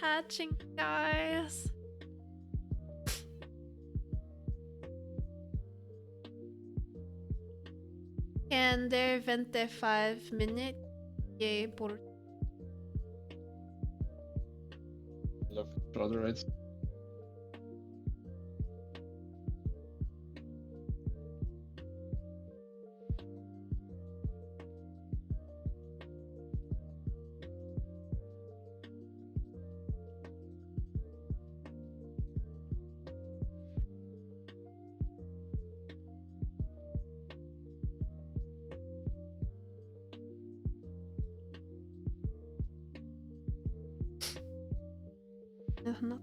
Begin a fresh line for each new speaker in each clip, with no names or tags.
hatching, guys. Kan der vente 5 minutes? Jag bor...
Love brother rights.
Not...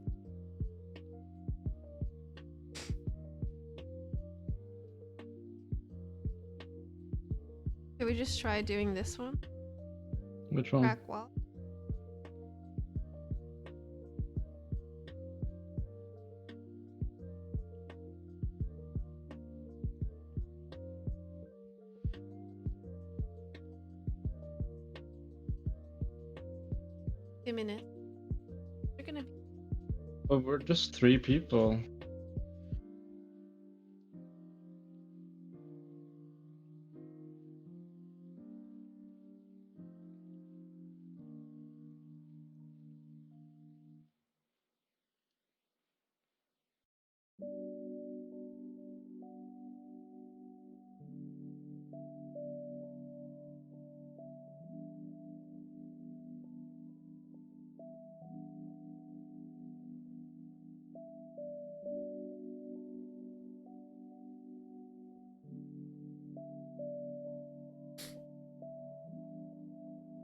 Can we just try doing this one?
Which one?
Crack wall. Two minutes. We're gonna be...
But we're just 3 people.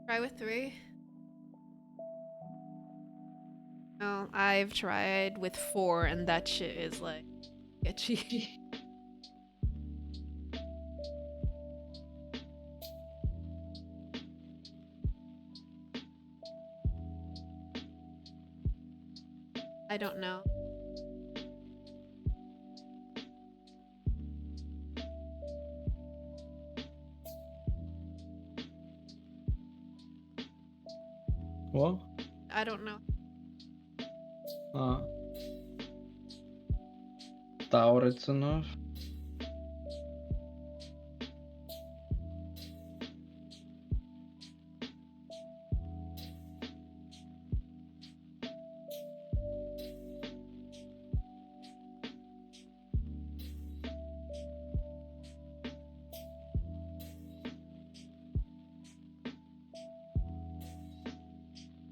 Try with 3. No, I've tried with 4 and that shit is like sketchy. I don't know.
What?
I don't know.
Doubt it's enough.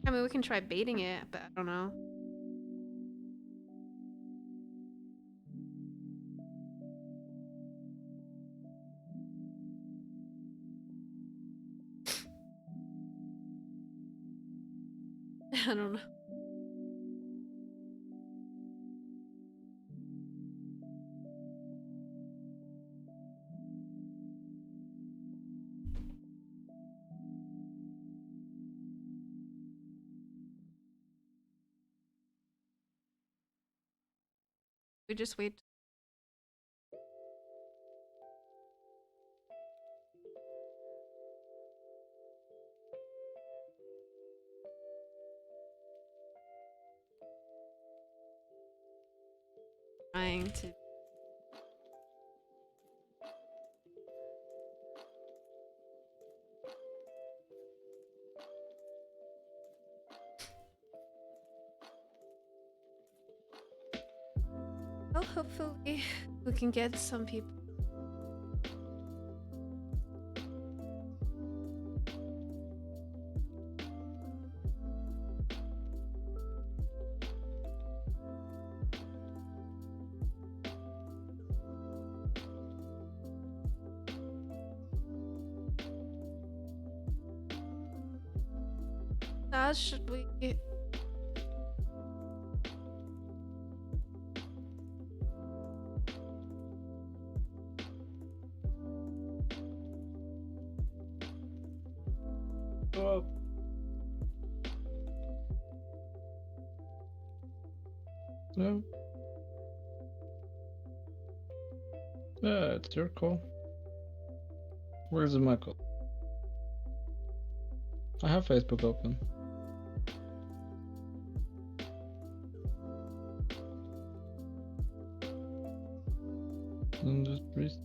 I mean, we can try baiting it, but I don't know. I don't know. We just wait. Trying to... Well, hopefully we can get some people. Should we...
Well, yeah. Yeah, it's your call. Where's the Michael? I have Facebook open. industries.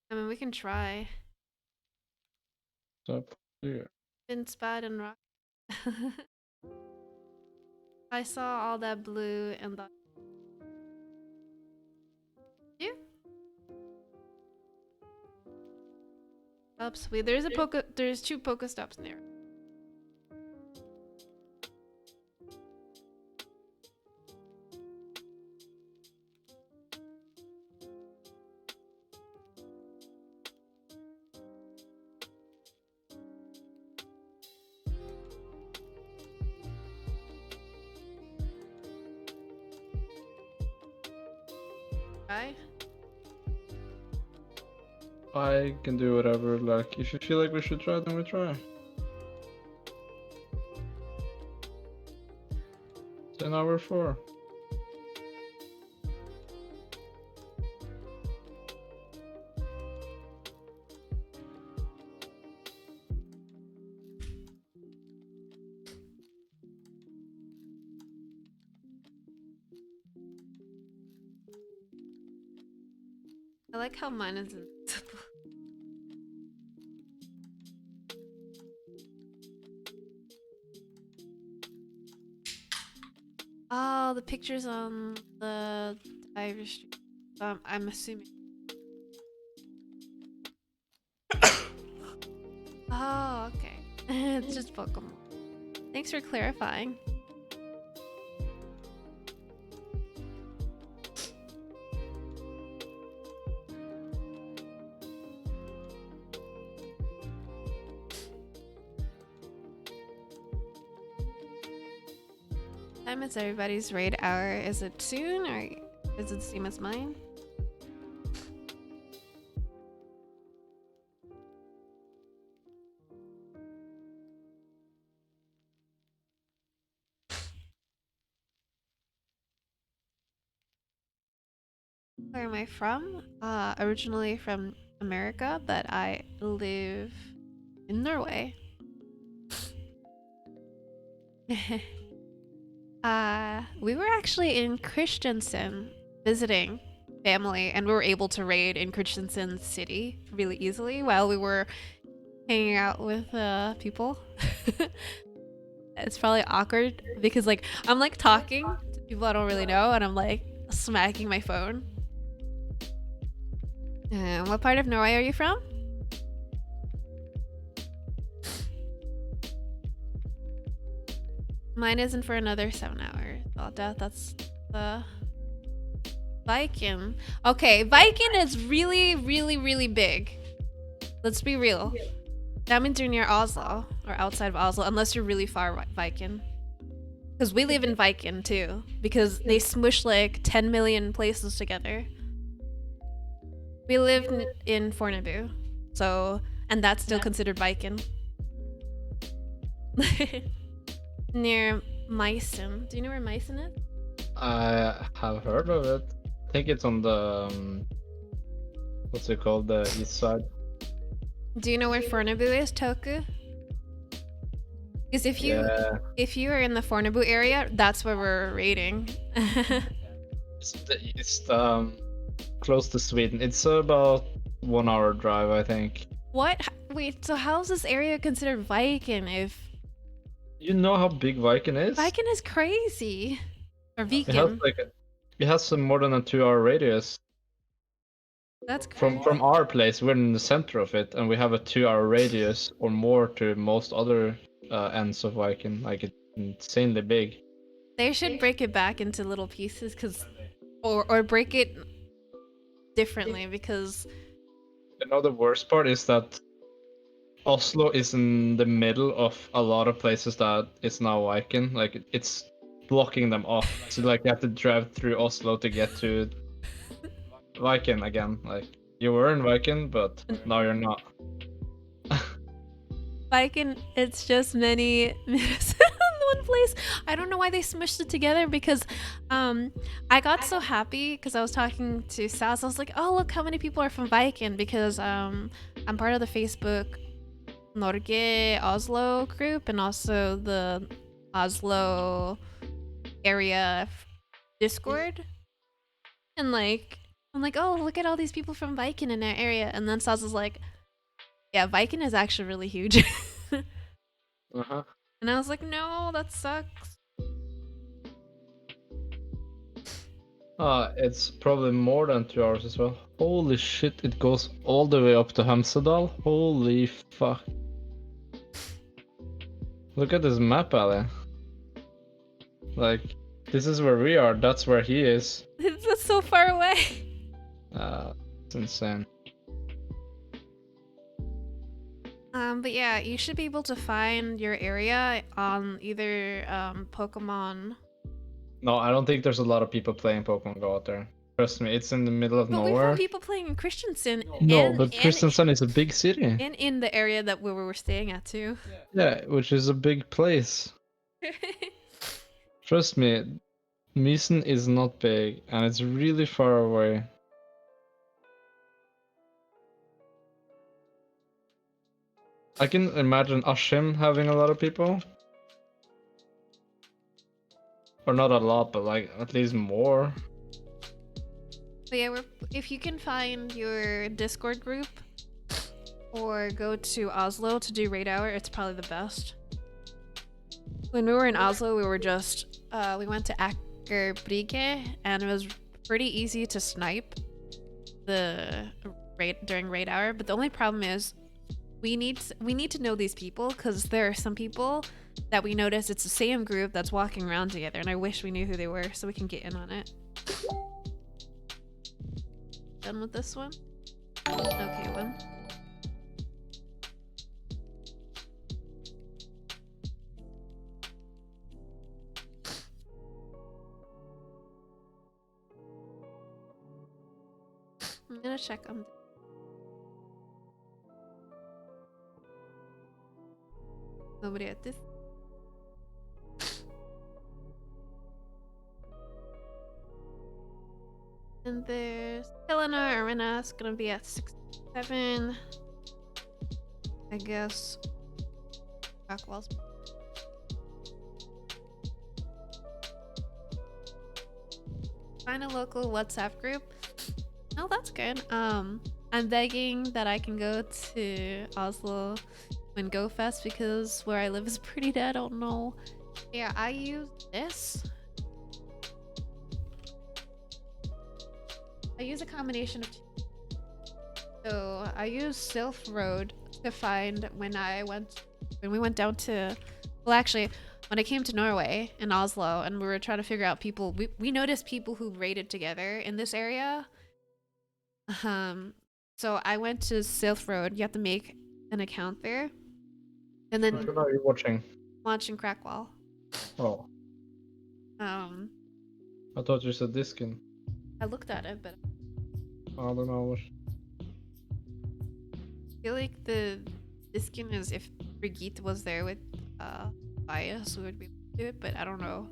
I mean, we can try.
Up here.
Bad and rock. I saw all that blue and that. You? Oh, sweet. There's a poke. There's 2 Pokestops in there. Right?
I can do whatever. Like, if you feel like we should try, then we try. 10 hour 4.
I like how mine is invisible. Oh, the pictures on the Irish street. I'm assuming. Oh, okay. It's just Pokemon. Thanks for clarifying. Time is everybody's raid hour. Is it soon or is it the same as mine? Where am I from? Originally from America, but I live in Norway. We were actually in Christiansand visiting family, and we were able to raid in Christiansand City really easily while we were hanging out with people. It's probably awkward because like I'm like talking to people I don't really know, and I'm like smacking my phone. What part of Norway are you from? Mine isn't for another 7 hours. Oh, that's the Viking. Okay, Viking is really, really, really big. Let's be real. That means you're near Oslo or outside of Oslo, unless you're really far Viking. Because we live in Viking too, because they smush like 10 million places together. We live in Fornebu, so and that's still considered Viking. Near Meissen. Do you know where Meissen is?
I have heard of it. I think it's on the what's it called, the east side.
Do you know where Fornebu is, Toku? Because if you are in the Fornebu area, that's where we're raiding.
It's the east, close to Sweden. It's about 1 hour drive, I think.
What? Wait, so how's this area considered Viking if
You know how big Viking is?
Viking is crazy? Or
It has
Viking?
it has some more than a 2 hour radius.
That's crazy.
From our place, we're in the center of it, and we have a 2 hour radius or more to most other ends of Viking. Like, it's insanely big.
They should break it back into little pieces, or break it differently because
You know, the worst part is that Oslo is in the middle of a lot of places that is now Viking. Like, it's blocking them off. So like you have to drive through Oslo to get to Viking again. Like, You were in Viking, but now you're not.
Viking, it's just many minutes in one place. I don't know why they smushed it together because I got so happy because I was talking to Saz. I was like, oh, look how many people are from Viking because I'm part of the Facebook Norge Oslo group and also the Oslo area Discord. And like, I'm like, oh, look at all these people from Viking in our area. And then Saz was like, yeah, Viking is actually really huge.
Uh-huh.
And I was like, no, that sucks.
It's probably more than 2 hours as well. Holy shit, it goes all the way up to Hemsedal. Holy fuck. Look at this map, Ali. Like, this is where we are, that's where he is.
It's so far away.
It's insane.
But yeah, you should be able to find your area on either Pokemon.
No, I don't think there's a lot of people playing Pokemon Go out there. Trust me, it's in the middle of
But we
nowhere.
found people playing in Christensen.
No,
and,
but Kristiansand is a big city.
And in the area that we were staying at too.
Yeah, which is a big place. Trust me, Mysen is not big, and it's really far away. I can imagine Askim having a lot of people. Or not a lot, but like at least more.
But yeah, if you can find your Discord group or go to Oslo to do raid hour, it's probably the best. When we were in Oslo, we were just we went to Aker Brygge, and it was pretty easy to snipe the raid during raid hour. But the only problem is we need to know these people because there are some people that we notice it's the same group that's walking around together, and I wish we knew who they were so we can get in on it. Done with this one? Okay, one. I'm gonna check on. Nobody at this. And there's Helena or Rena. It's gonna be at 6-7. I guess. Backwalls. Find a local WhatsApp group. Oh, that's good. I'm begging that I can go to Oslo when Go Fest because where I live is pretty dead. I don't know. Yeah, I use this. I use a combination of two. So I use Sylph Road to find when we went down to, well, actually, when I came to Norway in Oslo and we were trying to figure out people, we noticed people who raided together in this area. So I went to Sylph Road. You have to make an account there, and then
What are you watching?
launching Crackwall.
Oh, I thought you said Diskin.
I looked at it, but
I don't know.
I feel like the skin is if Brigitte was there with bias, we would be able to do it, but I don't know.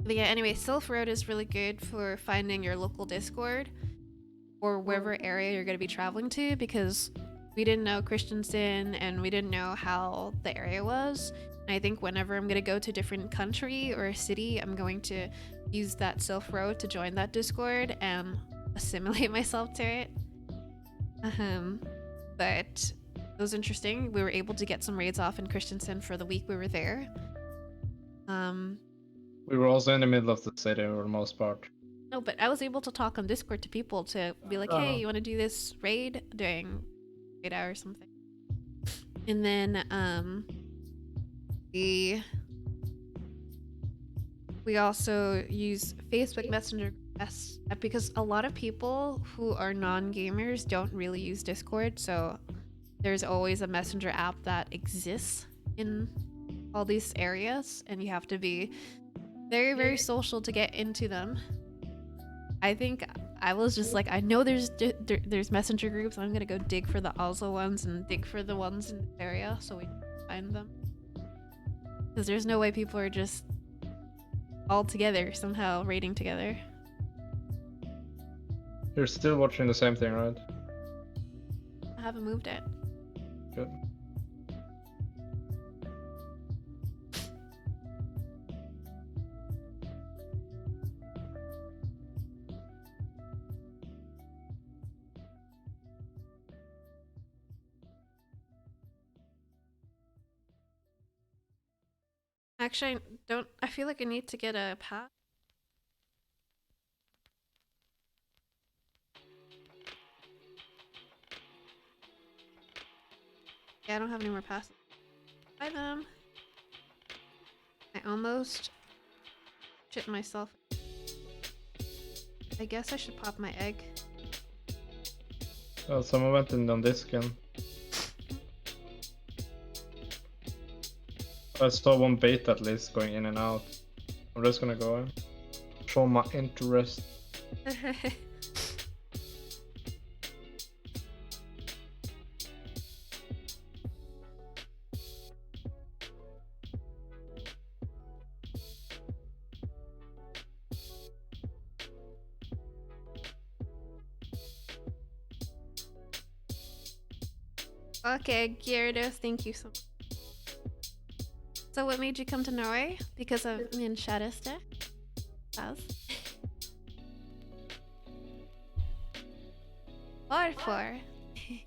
But yeah, anyway, Sylph Road is really good for finding your local Discord or wherever area you're going to be traveling to because we didn't know Christensen and we didn't know how the area was. And I think whenever I'm going to go to a different country or a city, I'm going to use that Sylph Road to join that Discord and assimilate myself to it. But it was interesting. We were able to get some raids off in Christensen for the week we were there.
We were also in the middle of the city for the most part.
No, but I was able to talk on Discord to people to be like, hey, you want to do this raid during raid hour or something? And then we also use Facebook Messenger because a lot of people who are non-gamers don't really use Discord, so there's always a messenger app that exists in all these areas, and you have to be very, very social to get into them. I think I was just like, I know there's messenger groups. I'm gonna go dig for the Oslo ones and dig for the ones in the area so we can find them. Because there's no way people are just all together somehow raiding together.
You're still watching the same thing, right?
I haven't moved it.
Good.
Actually, I feel like I need to get a pass. Yeah, I don't have any more passes. Buy them. I almost shit myself. I guess I should pop my egg.
Well, someone went in on this skin. I saw one bait at least going in and out. I'm just gonna go in. Show my interest.
Okay, Gyarados, thank you so much. So what made you come to Norway? Because of min kjæreste? As? Varför?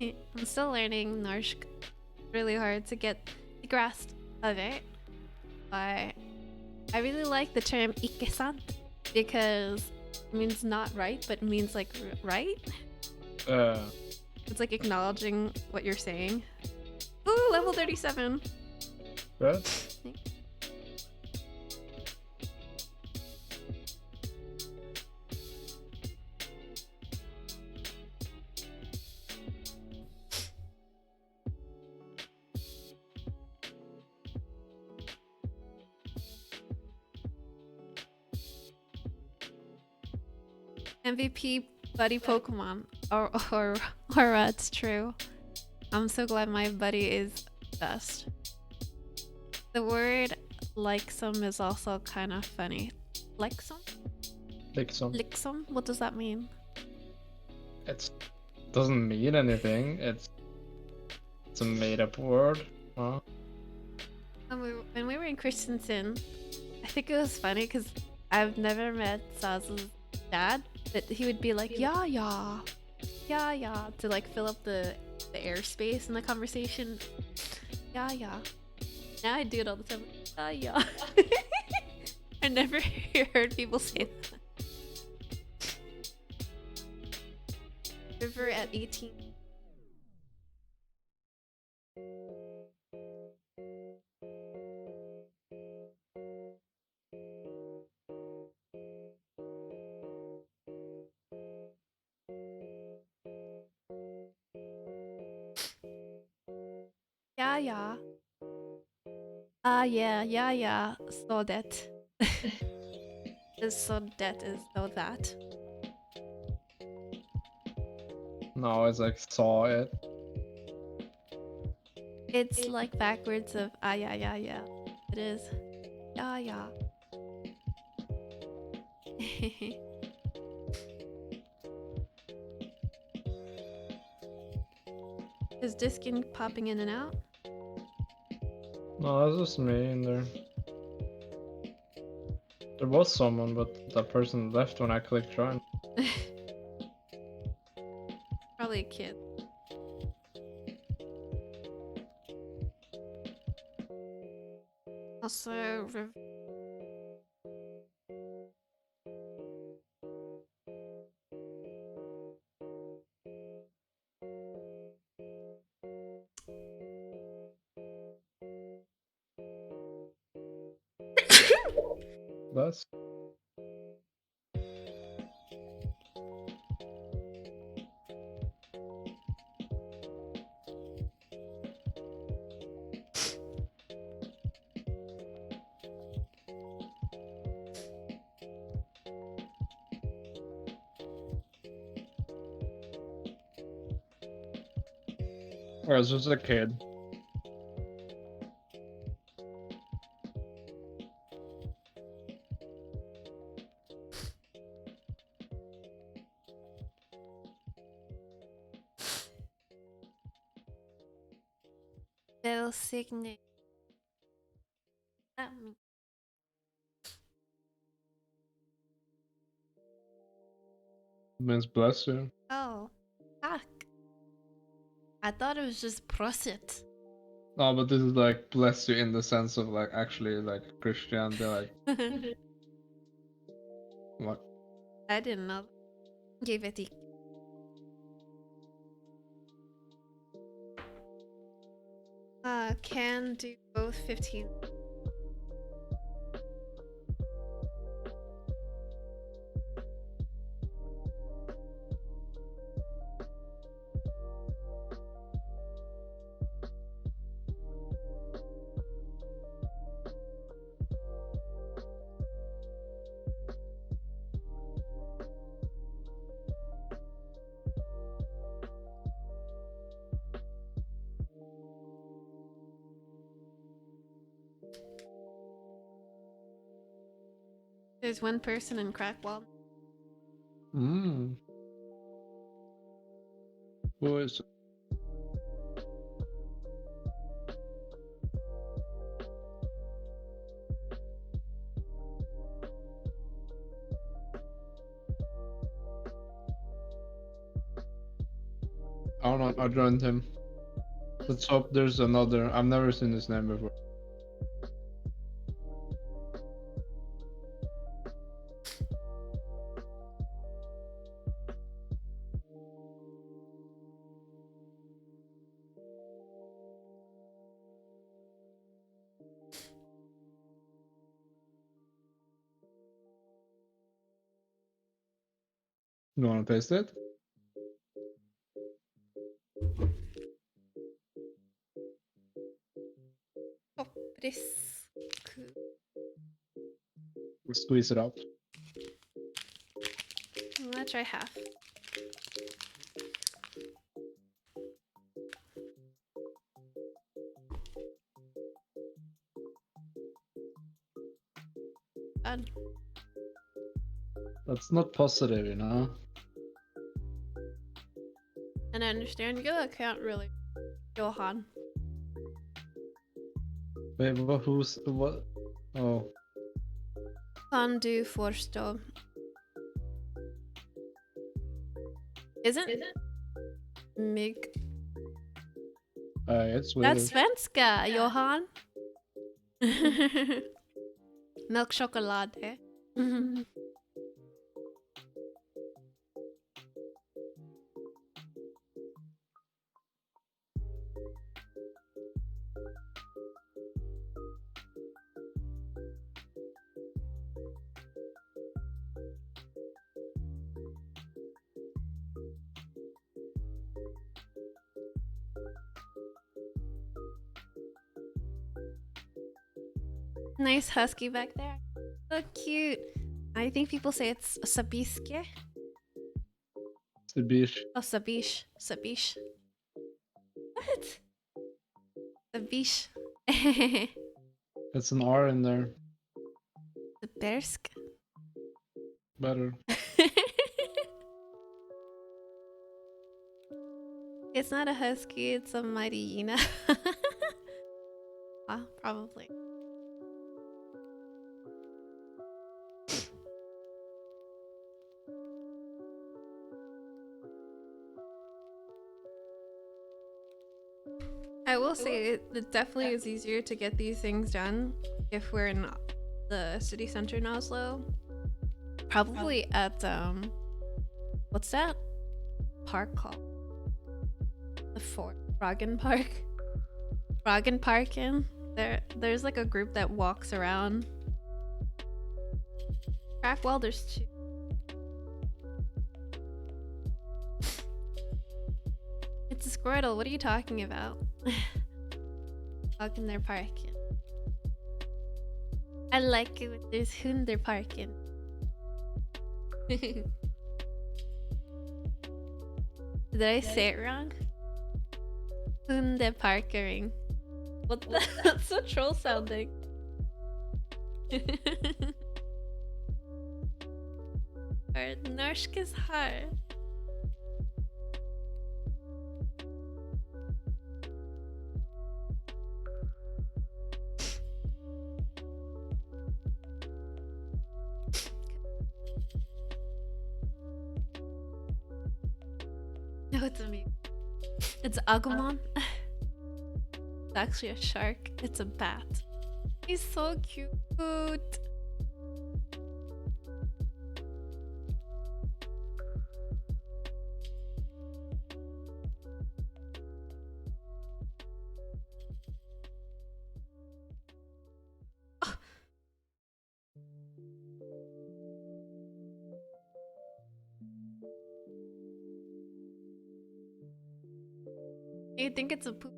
I'm still learning Norsk. Really hard to get the grasp of it. But I really like the term ikke sant because it means not right, but it means like right. It's like acknowledging what you're saying. Ooh, level 37.
Good.
MVP buddy Pokemon. Or it's true. I'm so glad my buddy is best. The word like-some is also kind of funny. Like-some?
Liksom.
Like-some? What does that mean?
It doesn't mean anything. It's a made-up word. Huh?
When we were in Christensen, I think it was funny because I've never met Saz's dad, but he would be like, yeah, yeah, yeah, yeah, to like fill up the airspace in the conversation. Yeah, yeah. Now I do it all the time. Yeah, yeah. I never heard people say that. River at 18. Yeah, yeah. Yeah, yeah, yeah. So that. So that is so that.
No, it's like saw it.
It's like backwards of yeah, yeah, yeah. It is. Yeah, yeah. Is Diskin popping in and out?
No, that's just me in there. There was someone, but that person left when I clicked join.
Probably a kid. Also,
That's I was just a kid.
Velsigne. That means
Means bless you.
oh, fuck. I thought it was just prosit.
No, but this is like bless you in the sense of like actually like Christianity, like what?
I didn't know. Give it. Can do both 15. There's one person in Crackwell.
Mm. Who is? I don't know. I joined him. Let's hope there's another. I've never seen his name before. You want to paste it?
Oh, this.
Squeeze it out.
I'm gonna try half. Done.
That's not positive, you know.
And I understand you can't really. Johan.
Wait, but who's what? Oh,
Kan du förstå? Isn't Mig?
it's
That's
Swedish.
svenska, Johan. Milk chocolate. Nice husky back there. So cute. I think people say it's sabiske.
Sibish.
Oh, sabish. Sabish. What? Sabish.
It's an R in there.
Bersk.
Better.
It's not a husky, it's a mighty hyena. Probably. I will say it definitely is easier to get these things done if we're in the city center in Oslo. Probably at what's that park called? The Fort Rogan Park. Rogan Parkin. There's like a group that walks around. Crackwell, there's two. It's a Squirtle. What are you talking about? Walking their parking. I like it when there's Hunder parking. Did I say it wrong? Hunde parkering. What the? That's so troll sounding. Norsk is hard. No, it's a meme. It's Agumon. It's actually a shark. It's a bat. He's so cute. You think it's a poop?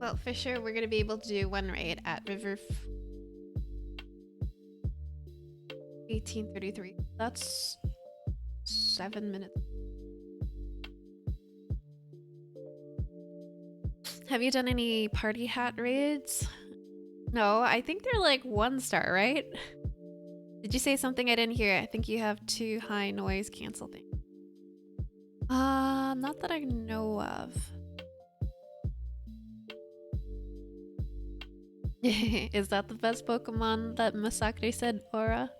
Well, for sure, we're gonna be able to do one raid at River 1833. That's 7 minutes. Have you done any party hat raids? No, I think they're like 1-star, right? Did you say something I didn't hear? I think you have 2 high noise cancel things. Not that I know of. Is that the best Pokemon that Masakri said, Aura?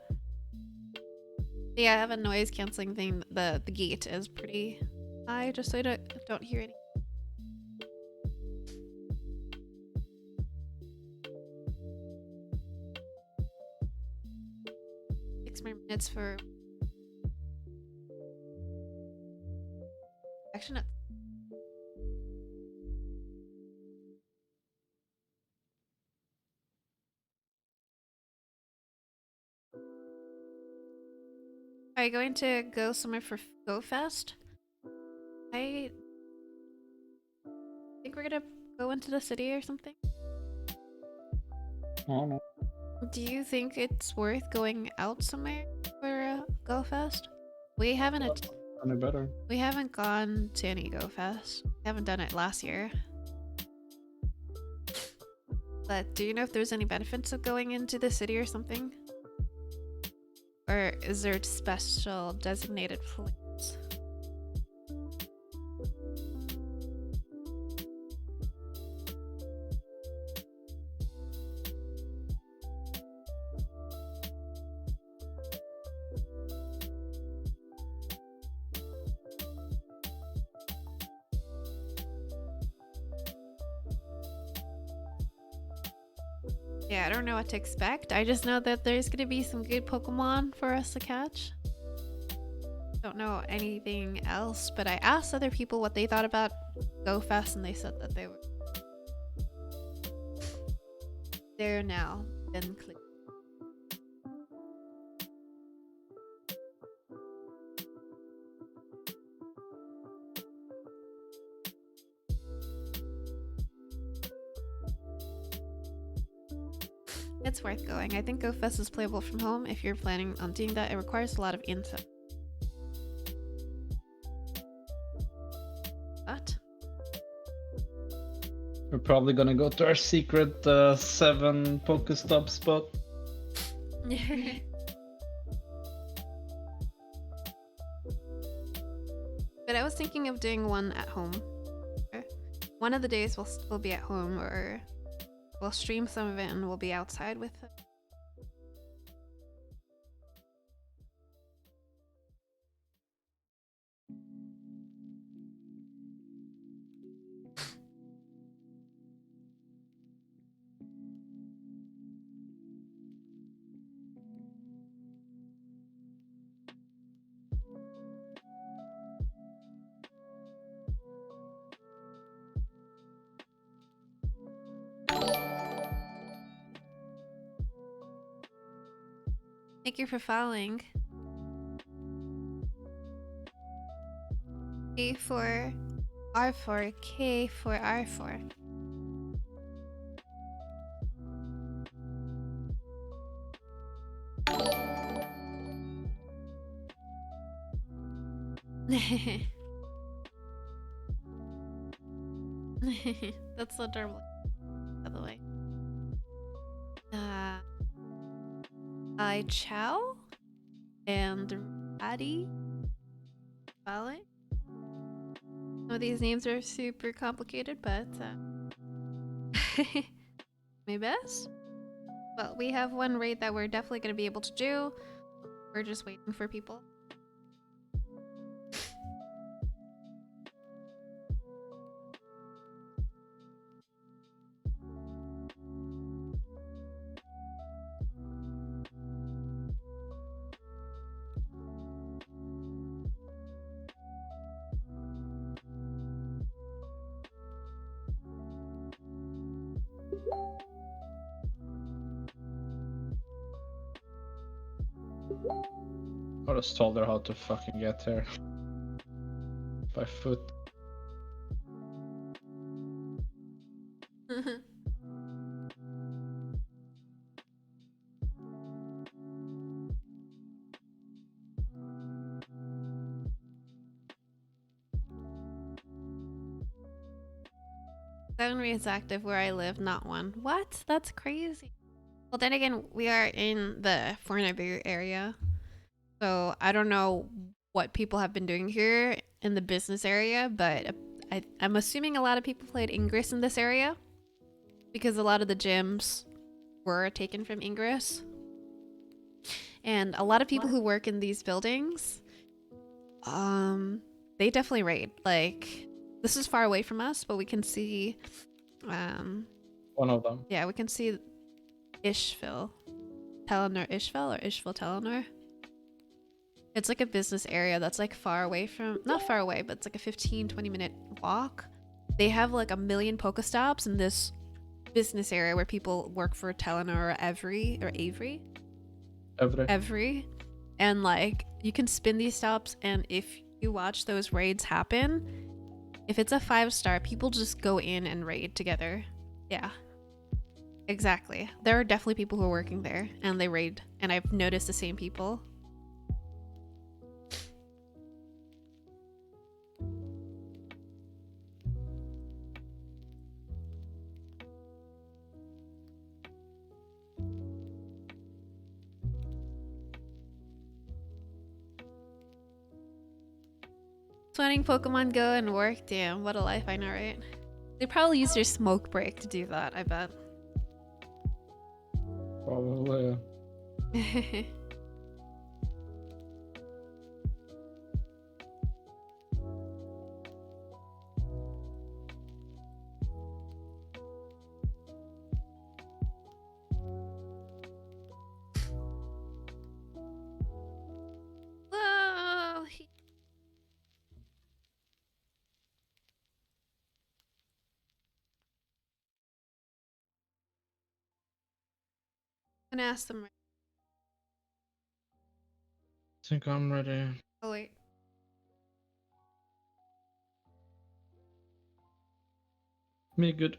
Yeah, I have a noise canceling thing. The gate is pretty high, just so I don't hear any. More minutes for actually not. Are you going to go somewhere for Go Fest? I think we're gonna go into the city or something.
I don't know.
Do you think it's worth going out somewhere for Go Fest? We haven't
Any better?
We haven't gone to any Go Fest. We haven't done it last year. But do you know if there's any benefits of going into the city or something? Or is there a special designated place? Yeah, I don't know what to expect. I just know that there's gonna be some good Pokemon for us to catch. Don't know anything else, but I asked other people what they thought about Go Fest, and they said that they were there now. Then click. It's worth going. I think Go Fest is playable from home. If you're planning on doing that, it requires a lot of info. What?
We're probably gonna go to our secret 7 Pokestop spot.
But I was thinking of doing one at home. One of the days we'll be at home, or we'll stream some of it and we'll be outside with it. Thank you for following. K for R4, K for R4. That's so adorable, by the way. I Chow and Addy Valley. Some of these names are super complicated, but my best. Well, we have one raid that we're definitely going to be able to do. We're just waiting for people.
I just told her how to fucking get here. By foot.
Seven raids active where I live, not one. What? That's crazy. Well, then again, we are in the Fortnite area, so I don't know what people have been doing here in the business area, but I'm assuming a lot of people played Ingress in this area because a lot of the gyms were taken from Ingress. And a lot of people who work in these buildings, they definitely raid. Like, this is far away from us, but we can see,
One of them.
yeah, we can see Ishville. Telenor Ishville or Ishville Telenor. It's like a business area that's like far away from, not far away, but it's like a 15-20 minute walk. They have like a million Pokestops in this business area where people work for Telenor or Avery. And like you can spin these stops, and if you watch those raids happen, if it's a 5-star, people just go in and raid together. Yeah, exactly. There are definitely people who are working there and they raid, and I've noticed the same people. Playing Pokemon Go and work. Damn, what a life, I know, right? They probably use their smoke break to do that, I bet.
Probably.
Whoa, I'm gonna ask them.
I think I'm ready.
Oh wait.
Me good.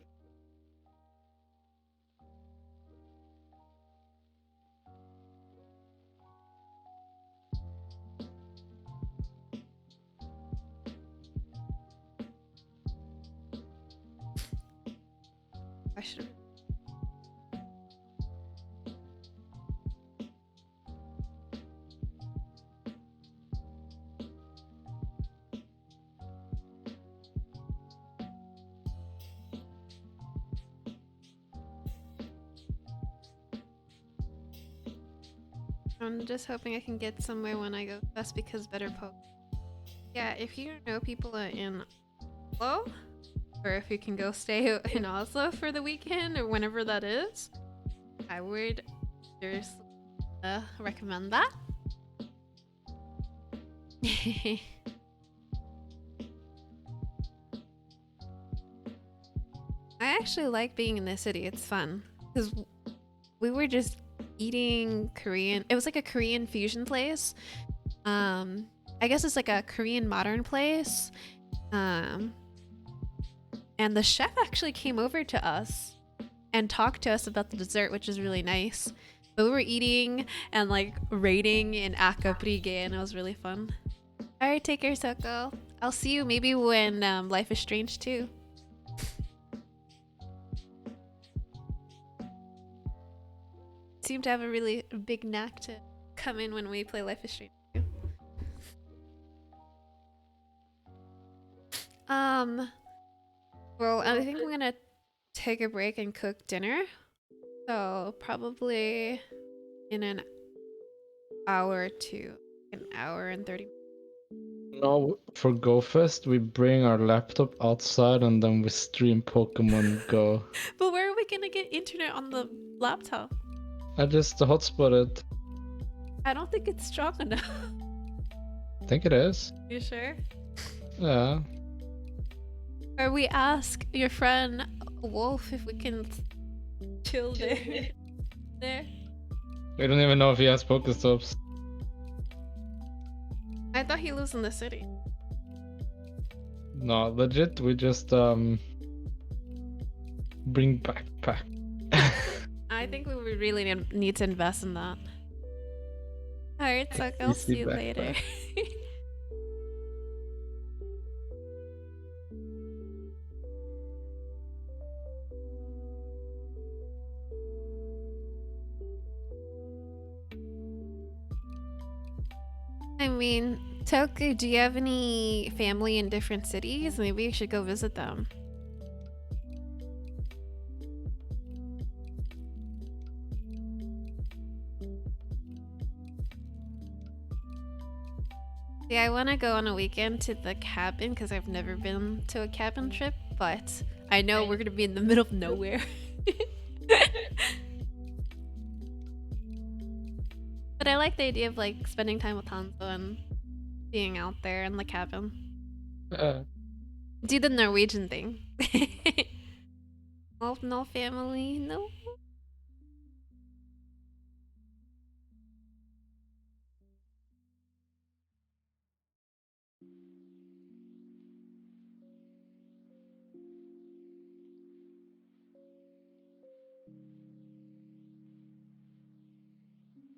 I should. I'm just hoping I can get somewhere when I go. That's because better poke. Yeah, if you know people in Oslo, or if you can go stay in Oslo for the weekend or whenever that is, I would seriously recommend that. I actually like being in the city. It's fun because we were just eating Korean. It was like a Korean fusion place. I guess it's like a Korean modern place. Um, and the chef actually came over to us and talked to us about the dessert, which is really nice. But we were eating and like rating in Akaprige, and it was really fun. All right, take care, Soko. I'll see you maybe when Life is Strange too. Seem to have a really big knack to come in when we play Life is Strange too. Well, I think I'm gonna take a break and cook dinner. So probably in an hour or two, an hour and 30 minutes.
No, for GoFest, we bring our laptop outside and then we stream Pokemon Go.
But where are we gonna get internet on the laptop?
I just hotspotted.
I don't think it's strong enough.
I think it is.
You sure?
Yeah.
Or we ask your friend Wolf if we can chill there. There.
We don't even know if he has Pokestops.
I thought he lives in the city.
No, legit, we just bring backpack.
I think we would really need to invest in that. Alright, so I'll see you later. I mean, Toku, do you have any family in different cities? Maybe you should go visit them. Yeah, I want to go on a weekend to the cabin because I've never been to a cabin trip, but I know we're going to be in the middle of nowhere. But I like the idea of like spending time with Hanzo and being out there in the cabin. Do the Norwegian thing. Oh, no family, no.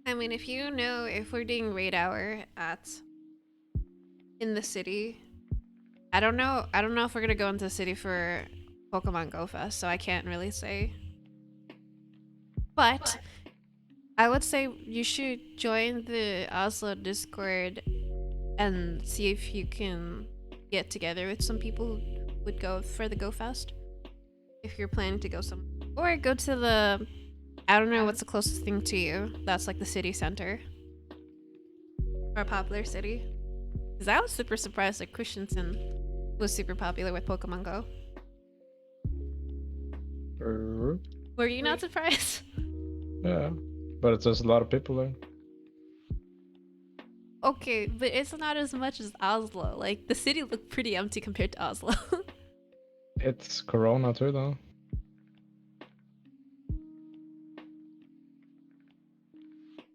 I mean, if you know if we're doing raid hour at in the city, I don't know if we're gonna go into the city for Pokemon Go Fest, so I can't really say. But I would say you should join the Oslo Discord and see if you can get together with some people who would go for the Go Fest. If you're planning to go some, or go to the, I don't know what's the closest thing to you. That's like the city center or a popular city. Because I was super surprised that Christensen was super popular with Pokemon Go. Were you not surprised?
Yeah, but it's just a lot of people there.
Okay, but it's not as much as Oslo. Like, the city looked pretty empty compared to Oslo.
It's Corona too, though.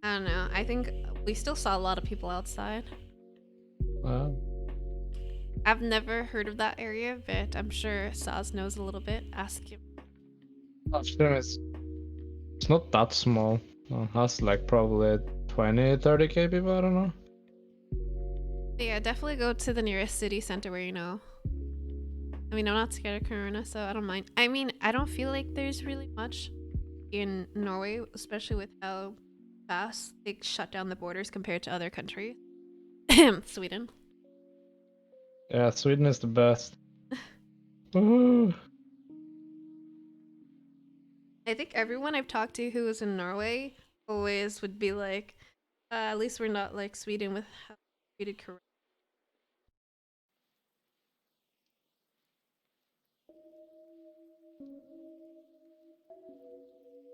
I don't know. I think we still saw a lot of people outside. I've never heard of that area, but I'm sure Saz knows a little bit. Ask him.
It's not that small. It has like probably 20-30k people, I don't know.
But yeah, definitely go to the nearest city center where you know. I mean, I'm not scared of Corona, so I don't mind. I mean, I don't feel like there's really much in Norway, especially with how fast they shut down the borders compared to other countries. Sweden.
Yeah, Sweden is the best. Woohoo!
I think everyone I've talked to who was in Norway always would be like, at least we're not like Sweden with how we treated Corona.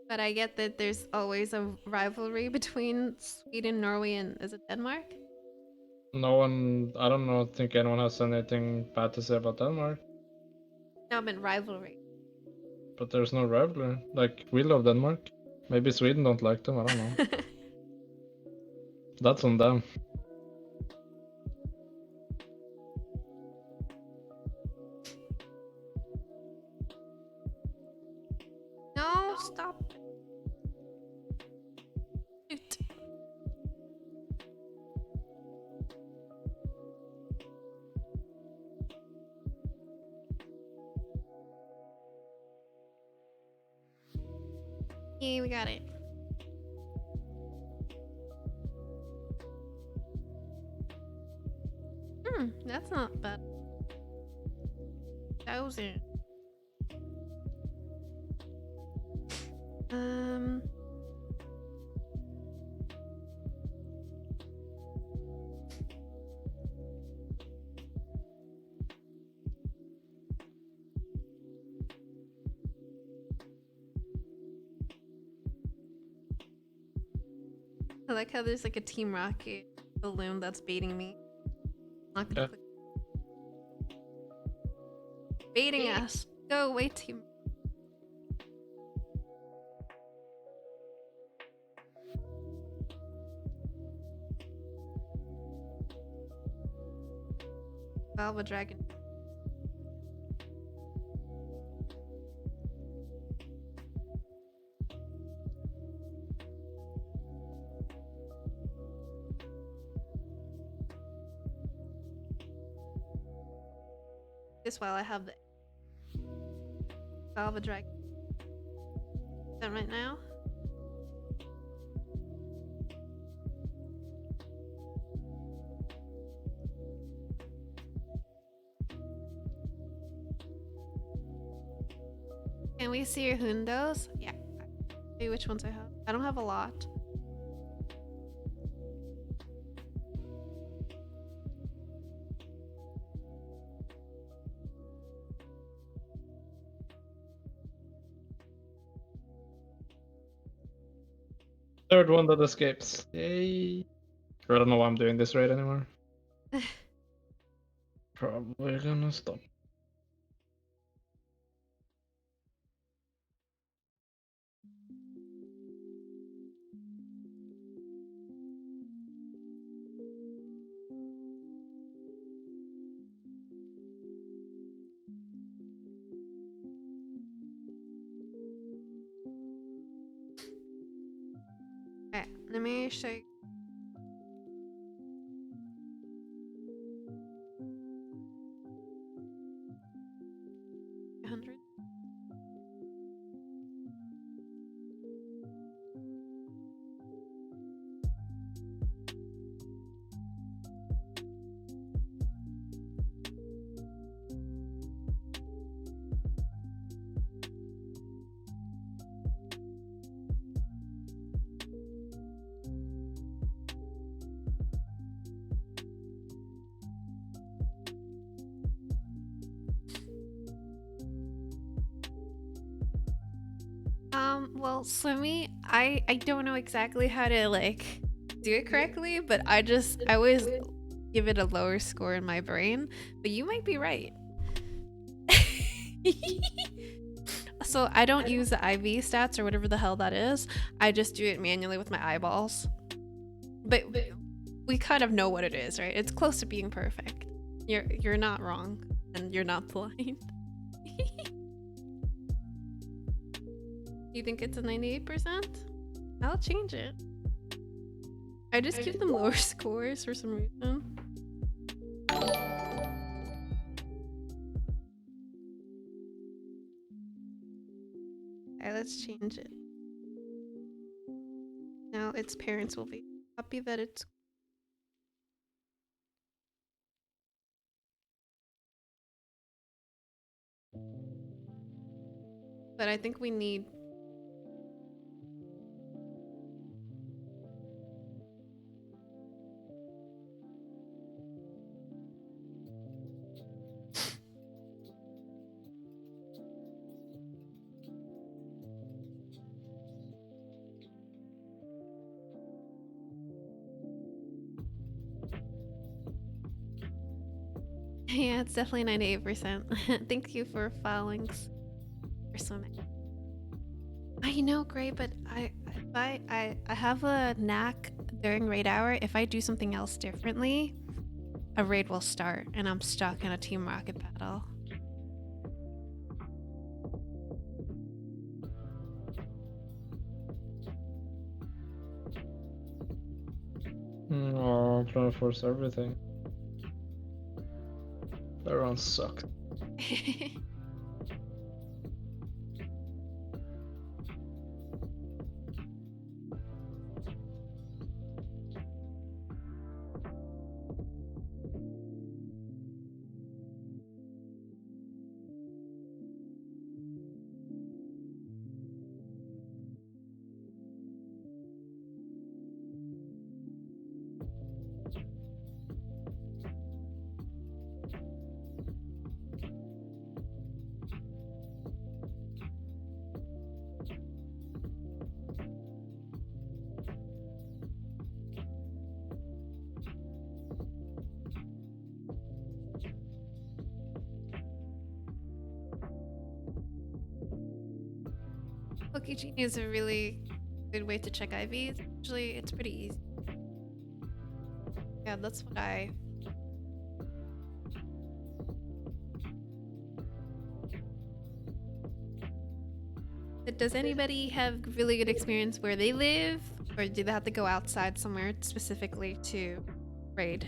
But I get that there's always a rivalry between Sweden, Norway, and is it Denmark?
No one, I don't know, think anyone has anything bad to say about Denmark.
No, I meant rivalry.
But there's no rivalry. Like, we love Denmark. Maybe Sweden don't like them, I don't know. That's on them.
No, stop. Shoot. Yeah, we got it. That's not bad. 1,000. I like how there's like a Team Rocket balloon that's baiting me. Not gonna click. Baiting us. Go away, Team. Valva Dragon. This while I have the Valva Dragon. Done right now. Can we see your hundos? Yeah. See which ones I have. I don't have a lot.
Third one that escapes. Yay. I don't know why I'm doing this raid anymore. Probably gonna stop.
Okay, let me show you. Well, Slimmy, I don't know exactly how to like do it correctly, but I always give it a lower score in my brain. But you might be right. So I don't use the IV stats or whatever the hell that is. I just do it manually with my eyeballs. But we kind of know what it is, right? It's close to being perfect. You're not wrong, and you're not blind. You think it's a 98%? I'll change it. I just give them lower scores for some reason. Alright, let's change it. Now its parents will be happy that it's... But I think we need... Yeah, it's definitely 98%. Thank you for following. For so many. I know, Gray, but I have a knack during raid hour. If I do something else differently, a raid will start, and I'm stuck in a Team Rocket battle.
Oh, I'm trying to force everything. Everyone sucks.
Pokegenie is a really good way to check IVs. Actually, it's pretty easy. Yeah, that's what I. Does anybody have really good experience where they live, or do they have to go outside somewhere specifically to raid?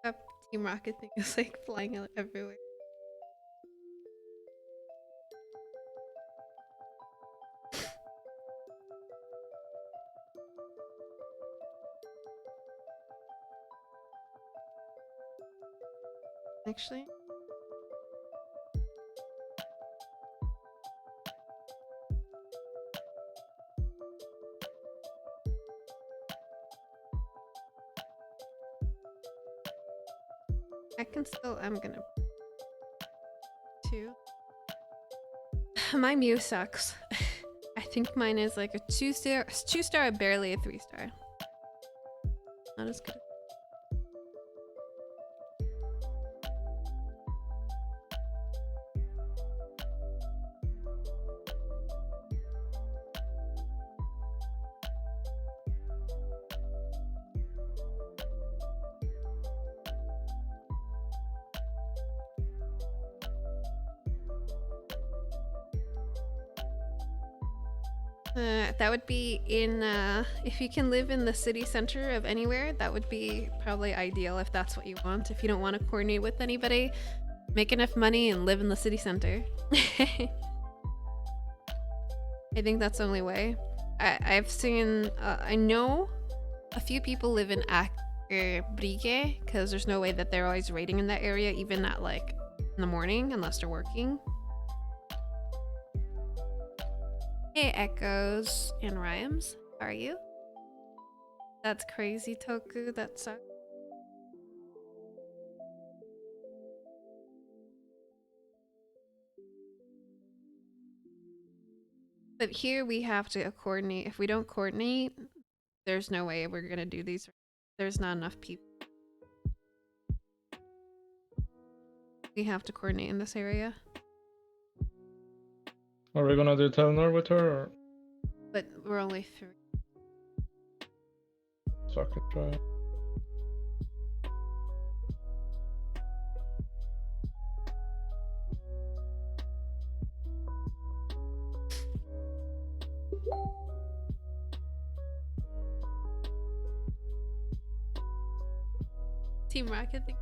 That Team Rocket thing is like flying out everywhere. Actually, I can still. I'm gonna. Two. My Mew sucks. I think mine is like a 2-star, barely a 3-star. Not as good. That would be in, if you can live in the city center of anywhere, that would be probably ideal if that's what you want. If you don't want to coordinate with anybody, make enough money and live in the city center. I think that's the only way. I've seen, I know a few people live in Brige because there's no way that they're always raiding in that area, even at like in the morning, unless they're working. Hey, Echoes and Rhymes, how are you? That's crazy, Toku. That sucks. But here we have to coordinate. If we don't coordinate, there's no way we're gonna do these. There's not enough people. We have to coordinate in this area.
Are we gonna do Telnor with her, or
But we're only 3.
so I could try?
Team Rocket thing.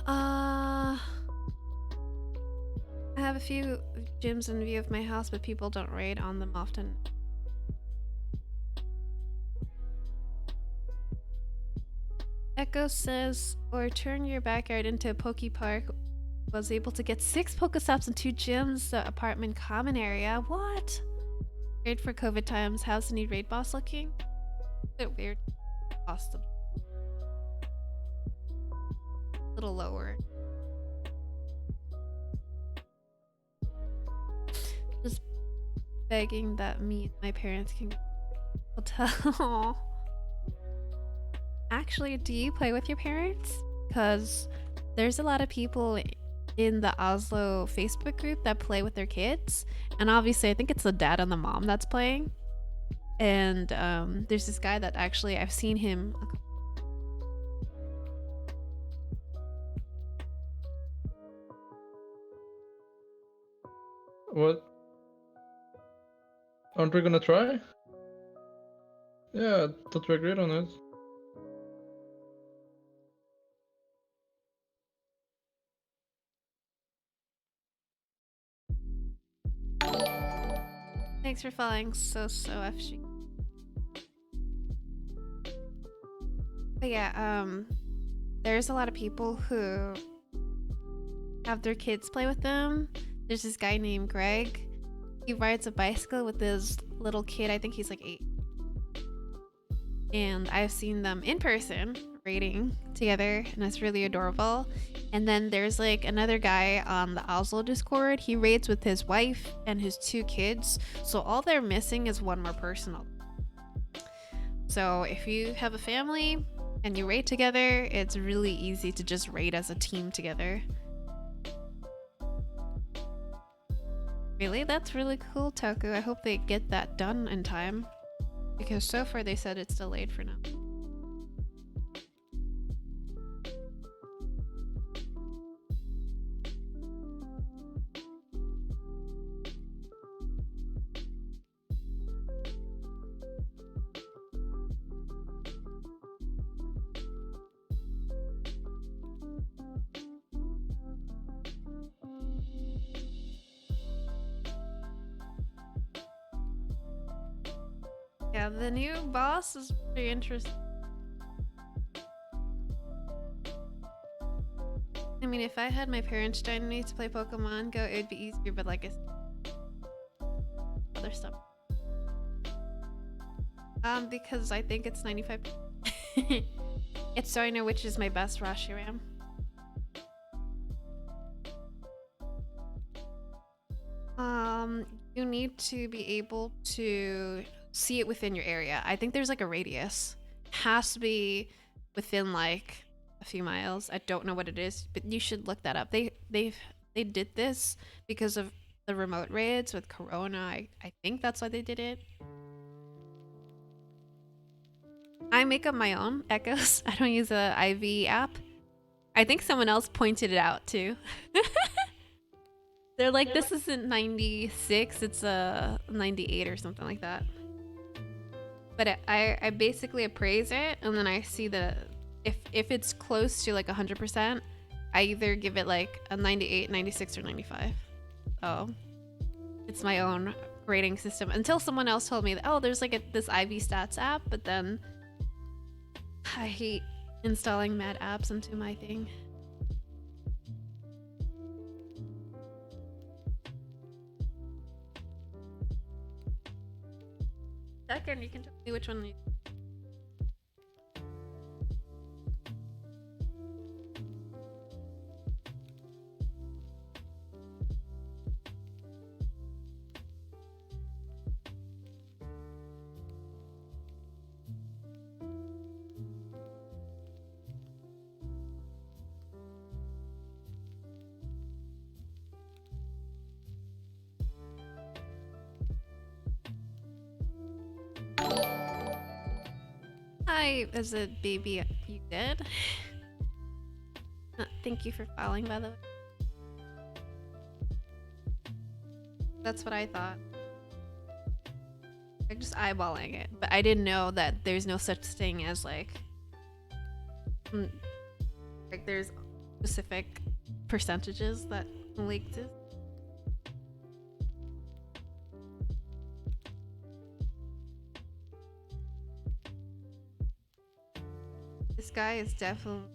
I have a few gyms in view of my house, but people don't raid on them often. Echo says, or turn your backyard into a Poke Park. Was able to get 6 Pokestops and 2 gyms, the apartment common area. What? Weird for COVID times. How's the new raid boss looking? A bit weird. Awesome. A little lower. Just begging that me and my parents can go to the hotel. Actually, do you play with your parents? Because there's a lot of people in the Oslo Facebook group that play with their kids. And obviously, I think it's the dad and the mom that's playing. And there's this guy that actually, I've seen him.
What? Aren't we gonna try? Yeah, I thought we agreed on it.
Thanks for following FG. But yeah, there's a lot of people who have their kids play with them. There's this guy named Greg. He rides a bicycle with his little kid. I think he's like 8. And I've seen them in person raiding together, and it's really adorable. And then there's like another guy on the Oslo Discord. He raids with his wife and his 2 kids. So all they're missing is one more person. So if you have a family and you raid together, it's really easy to just raid as a team together. Really? That's really cool, Toku. I hope they get that done in time. Because so far they said it's delayed for now. Yeah, the new boss is pretty interesting. I mean, if I had my parents join me to play Pokemon Go, it would be easier, but like it's other stuff. Because I think it's 95. It's so I know which is my best Reshiram. You need to be able to see it within your area. I think there's like a radius. It has to be within like a few miles. I don't know what it is, but you should look that up. They did this because of the remote raids with Corona. I think that's why they did it. I make up my own echoes. I don't use a IV app. I think someone else pointed it out too. They're like, this isn't 96, it's a 98 or something like that. But I basically appraise it, and then I see the if it's close to like 100%, I either give it like a 98, 96, or 95. Oh, it's my own rating system. Until someone else told me that, oh, there's like this IV stats app, but then I hate installing mad apps into my thing. Second, you can tell me which one you... Hi, as a baby, you did. Thank you for following, by the way. That's what I thought. I'm just eyeballing it, but I didn't know that there's no such thing as like there's specific percentages that only exist. This guy is definitely.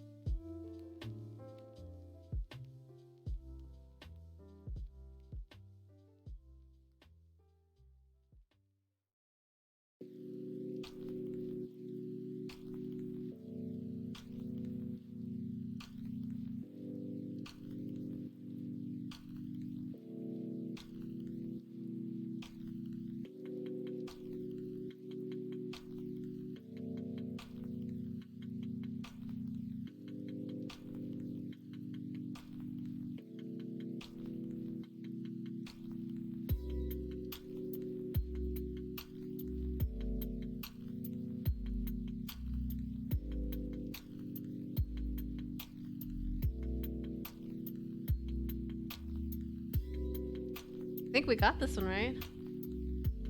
I think we got this one right.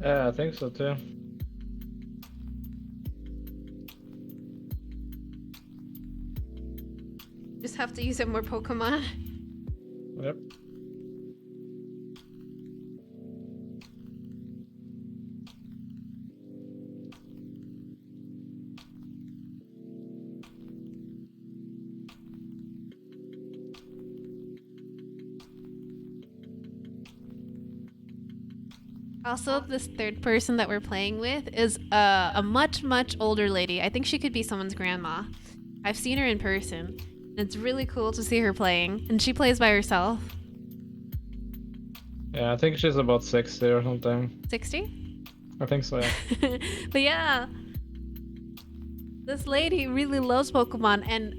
Yeah, I think so too.
Just have to use up more Pokemon.
Yep.
Also, this third person that we're playing with is a much older lady. I think she could be someone's grandma. I've seen her in person. And it's really cool to see her playing, and she plays by herself.
Yeah, I think she's about 60 or something.
60?
I think so, yeah.
But yeah, this lady really loves Pokemon, and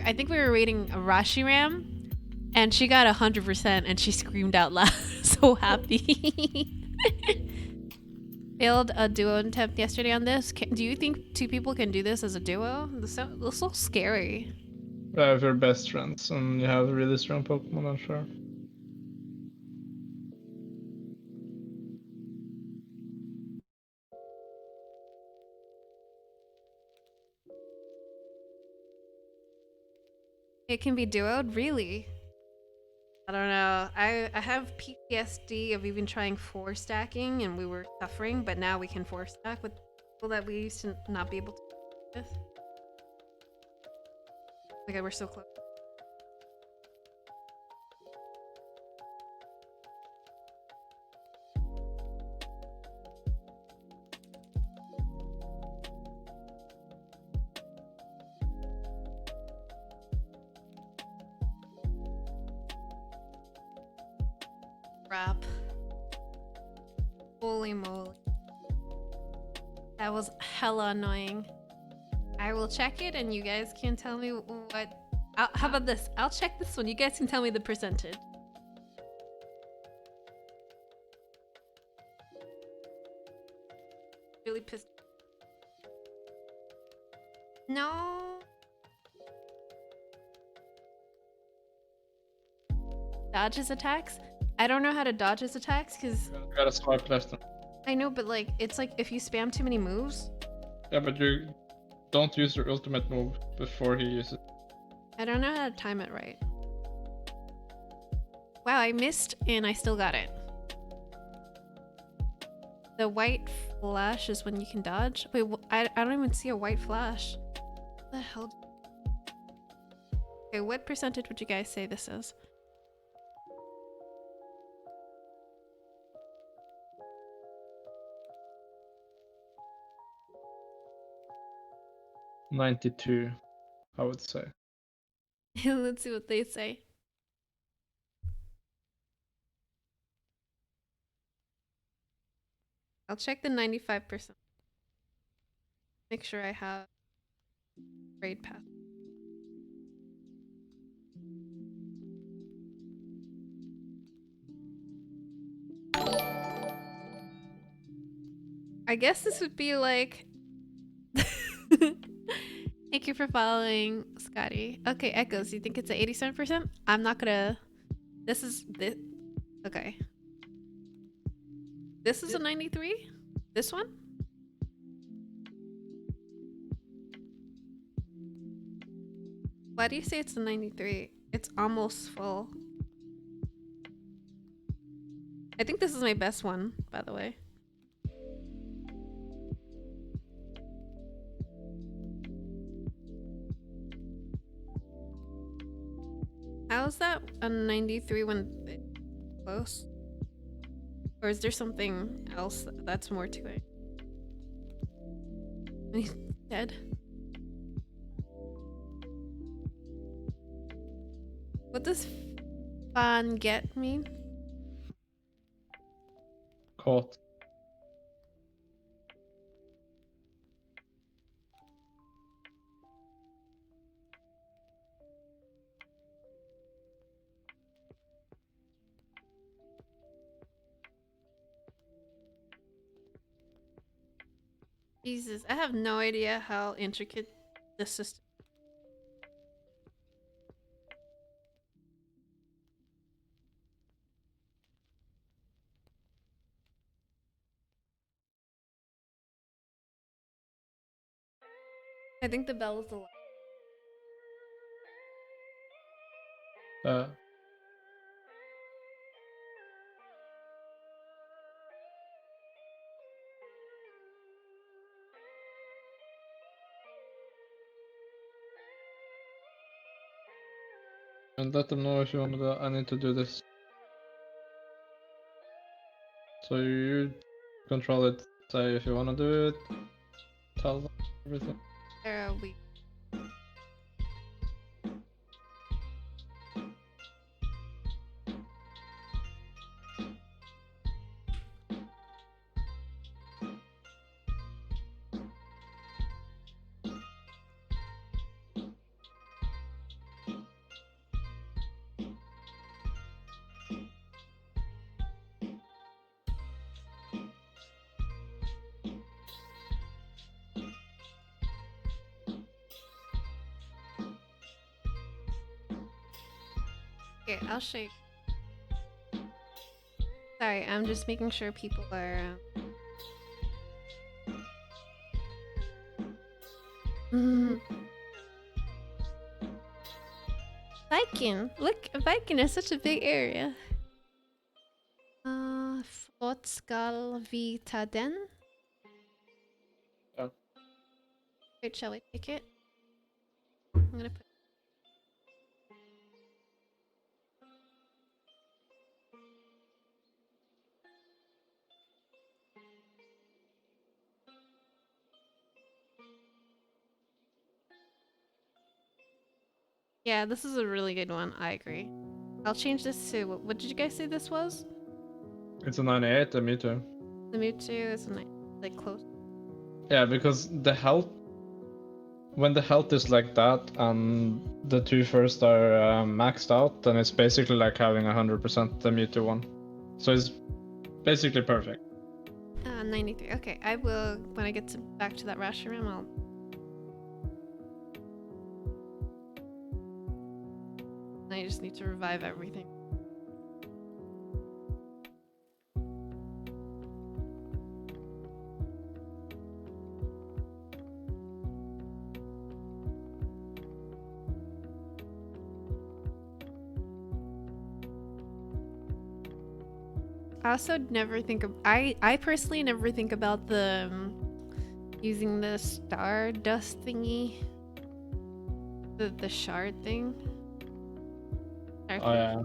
I think we were rating a Reshiram, and she got 100%, and she screamed out loud, so happy. Failed a duo attempt yesterday on this. Do you think two people can do this as a duo? This is so scary.
If you're best friends and you have really strong Pokemon, I'm sure.
It can be duoed? Really? I don't know. I have PTSD of even trying 4-stacking, and we were suffering, but now we can 4-stack with people that we used to not be able to with. Like, we're so close. Crap. Holy moly. That was hella annoying. I will check it and you guys can tell me what... how about this? I'll check this one. You guys can tell me the percentage. Really pissed. No. Dodge his attacks? I don't know how to dodge his attacks because...
You gotta swipe left.
I know, but like, it's like if you spam too many moves.
Yeah, but you don't use your ultimate move before he uses it.
I don't know how to time it right. Wow, I missed and I still got it. The white flash is when you can dodge. Wait, I don't even see a white flash. What the hell? Okay, what percentage would you guys say this is?
$92, I would say.
Let's see what they say. I'll check the 95%. Make sure I have grade pass. I guess this would be like... Thank you for following, Scotty. Okay, Echoes, you think it's at 87%? I'm not gonna... This is... Okay. This is a 93? This one? Why do you say it's a 93? It's almost full. I think this is my best one, by the way. How's that a 93 when it's close? Or is there something else that's more to it? He's dead. What does fan get mean?
Caught.
Jesus, I have no idea how intricate this system. I think the bell is the last.
Uh, and let them know if you want to do. I need to do this. So you control it. Say if you want to do it. Tell them everything.
Where are we? Okay, I'll show you. Sorry, I'm just making sure people are. Viking! Look, Viking is such a big area. Flott skal vi ta den?
Yeah.
Wait, shall we pick it? I'm gonna put. Yeah, this is a really good one. I agree. I'll change this to what did you guys say this was?
It's a 98, me too.
The Mewtwo is like close.
Yeah, because the health, when the health is like that and the two first are maxed out, then it's basically like having 100% the Mewtwo one. So it's basically perfect.
93. Okay, I will when I get back to that ration room. I just need to revive everything. I also never think of I personally never think about the using the stardust thingy, the shard thing.
Oh yeah.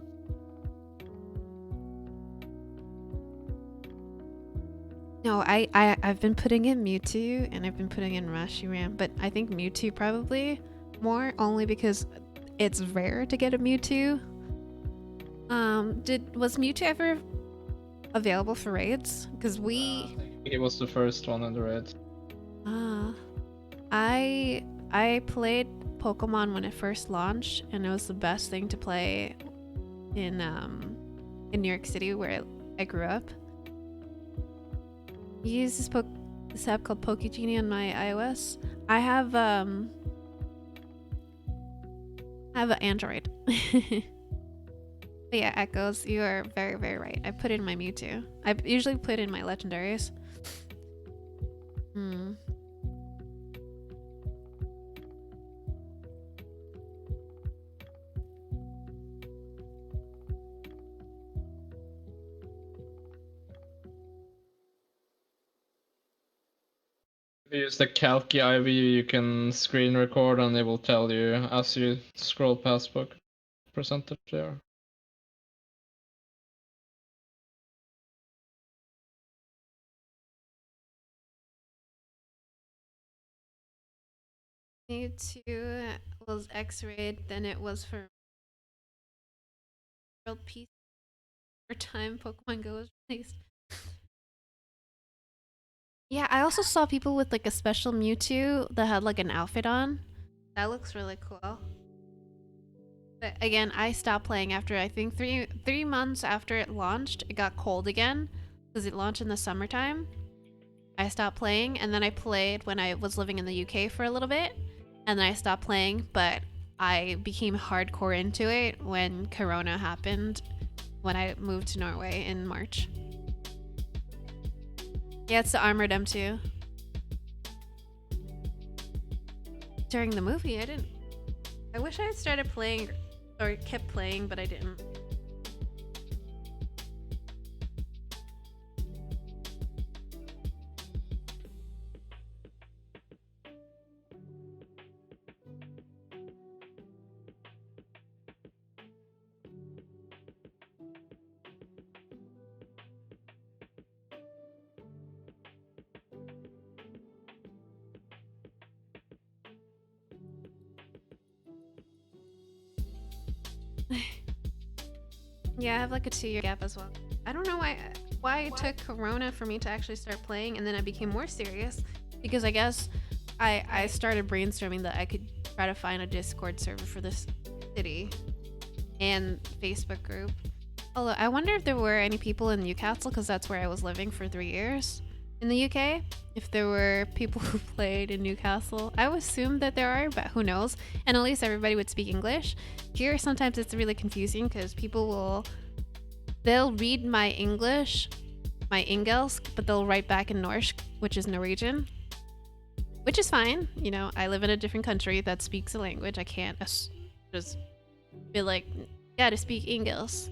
No, I've been putting in Mewtwo and I've been putting in Reshiram, but I think Mewtwo probably more only because it's rare to get a Mewtwo. Was Mewtwo ever available for raids? Because
It was the first one in the raid.
I played Pokemon when it first launched, and it was the best thing to play in New York City where I grew up. I use this app called PokeGenie on my iOS. I have an Android. But yeah, Echoes, you are very, very right. I put in my Mewtwo. I usually put in my legendaries.
If you use the Calci IV, you can screen record and it will tell you as you scroll past what percentage they are.
Mewtwo was X-rayed, then it was for World Peace for time Pokemon Go was released. Yeah, I also saw people with like a special Mewtwo that had like an outfit on. That looks really cool. But again, I stopped playing after I think three months after it launched. It got cold again because it launched in the summertime. I stopped playing, and then I played when I was living in the UK for a little bit, and then I stopped playing. But I became hardcore into it when Corona happened, when I moved to Norway in March. Yeah, it's the armored M2. During the movie, I didn't. I wish I had started playing or kept playing, but I didn't. Yeah, I have like a 2-year gap as well. I don't know why it took Corona for me to actually start playing, and then I became more serious because I guess I started brainstorming that I could try to find a Discord server for this city and Facebook group. Although I wonder if there were any people in Newcastle, because that's where I was living for 3 years in the UK. If there were people who played in Newcastle, I would assume that there are, but who knows? And at least everybody would speak English. Here, sometimes it's really confusing because they'll read my English, my engelsk, but they'll write back in Norsk, which is Norwegian, which is fine. You know, I live in a different country that speaks a language. I can't just be like, gotta speak engelsk.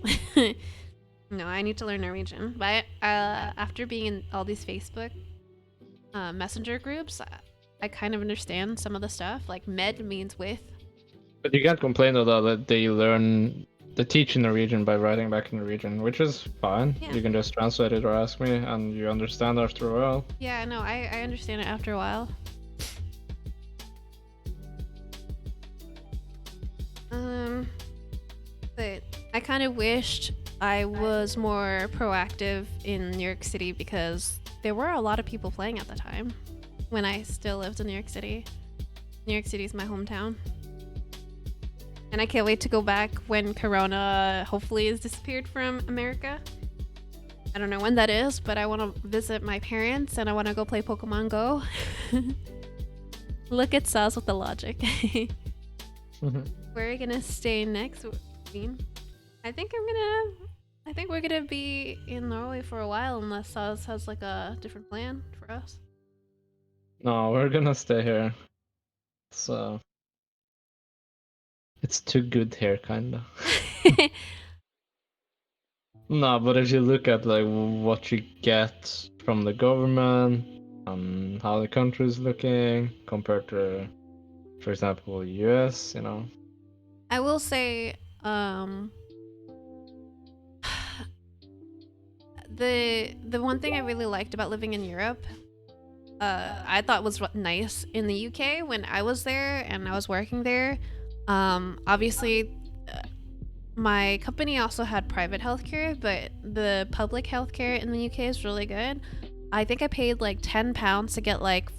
No, I need to learn Norwegian. But after being in all these Facebook messenger groups, I kind of understand some of the stuff. Like med means with.
But you can't complain though that they teach in Norwegian by writing back in Norwegian, which is fine.
Yeah.
You can just translate it or ask me, and you understand after a while.
Yeah, no, I understand it after a while. But I kind of wished I was more proactive in New York City because there were a lot of people playing at the time when I still lived in New York City. New York City is my hometown. And I can't wait to go back when Corona hopefully has disappeared from America. I don't know when that is, but I want to visit my parents and I want to go play Pokemon Go. Look at Saz with the logic. Where are you gonna stay next, Queen? I think we're gonna be in Norway for a while unless Saz has like a different plan for us.
No, we're gonna stay here. So it's too good here, kinda. No, but if you look at like what you get from the government and how the country is looking compared to, for example, US, you know.
I will say, the one thing I really liked about living in Europe, I thought was nice in the UK when I was there and I was working there. Obviously, my company also had private healthcare, but the public healthcare in the UK is really good. I think I paid like £10 to get like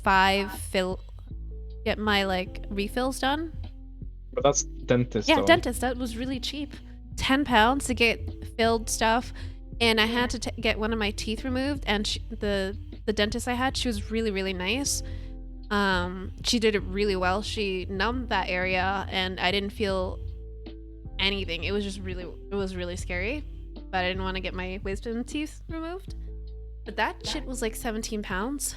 get my like refills done.
But that's dentist.
Yeah,
though.
dentist. That was really cheap. £10 to get filled stuff, and I had to get one of my teeth removed. And the dentist I had, she was really really nice. She did it really well. She numbed that area, and I didn't feel anything. It was really scary, but I didn't want to get my wisdom teeth removed. But that shit was like £17.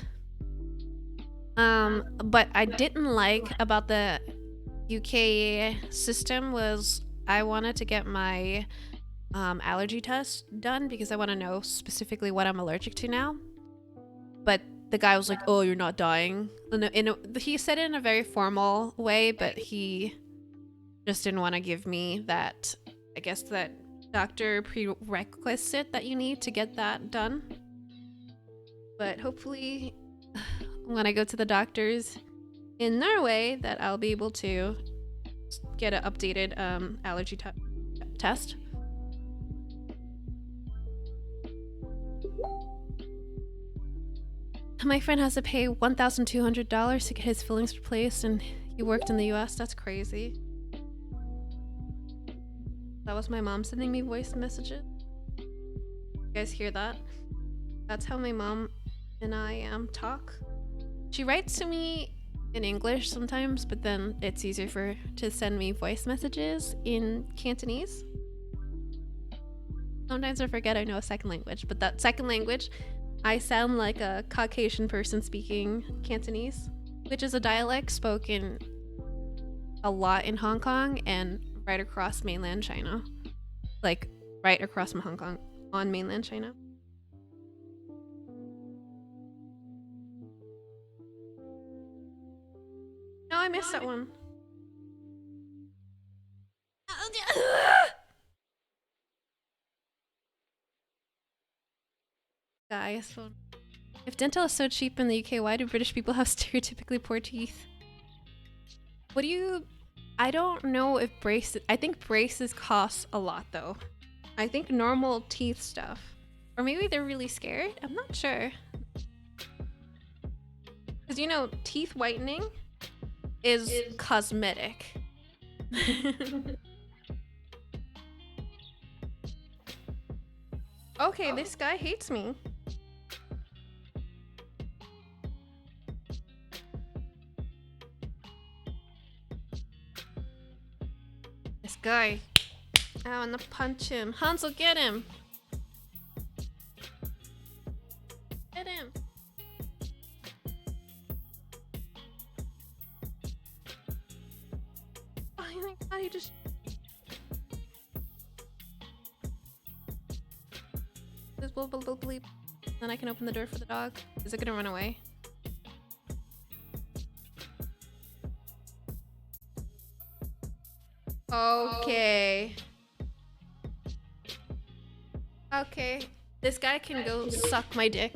But I didn't like about the UK system was I wanted to get my allergy test done because I want to know specifically what I'm allergic to now. But the guy was like, "Oh, you're not dying." He said it in a very formal way, but he just didn't want to give me that, I guess, that doctor prerequisite that you need to get that done. But hopefully, when I go to the doctors in Norway, that I'll be able to get an updated allergy test. My friend has to pay $1,200 to get his fillings replaced, and he worked in the US. That's crazy. That was my mom sending me voice messages. You guys hear that? That's how my mom and I talk. She writes to me in English sometimes, but then it's easier for her to send me voice messages in Cantonese. Sometimes I forget I know a second language, but that second language, I sound like a Caucasian person speaking Cantonese, which is a dialect spoken a lot in Hong Kong and right across mainland China. Like, right across from Hong Kong on mainland China. No, I missed that one. Guys, if dental is so cheap in the UK, why do British people have stereotypically poor teeth? What do you... I don't know if braces... I think braces cost a lot, though. I think normal teeth stuff. Or maybe they're really scared? I'm not sure. Because, you know, teeth whitening is cosmetic. Okay, this guy hates me. This guy. I wanna punch him. Hansel, get him! Get him! Oh my god, he just... This bleep. Then I can open the door for the dog. Is it gonna run away? Okay. Okay. This guy can go suck my dick.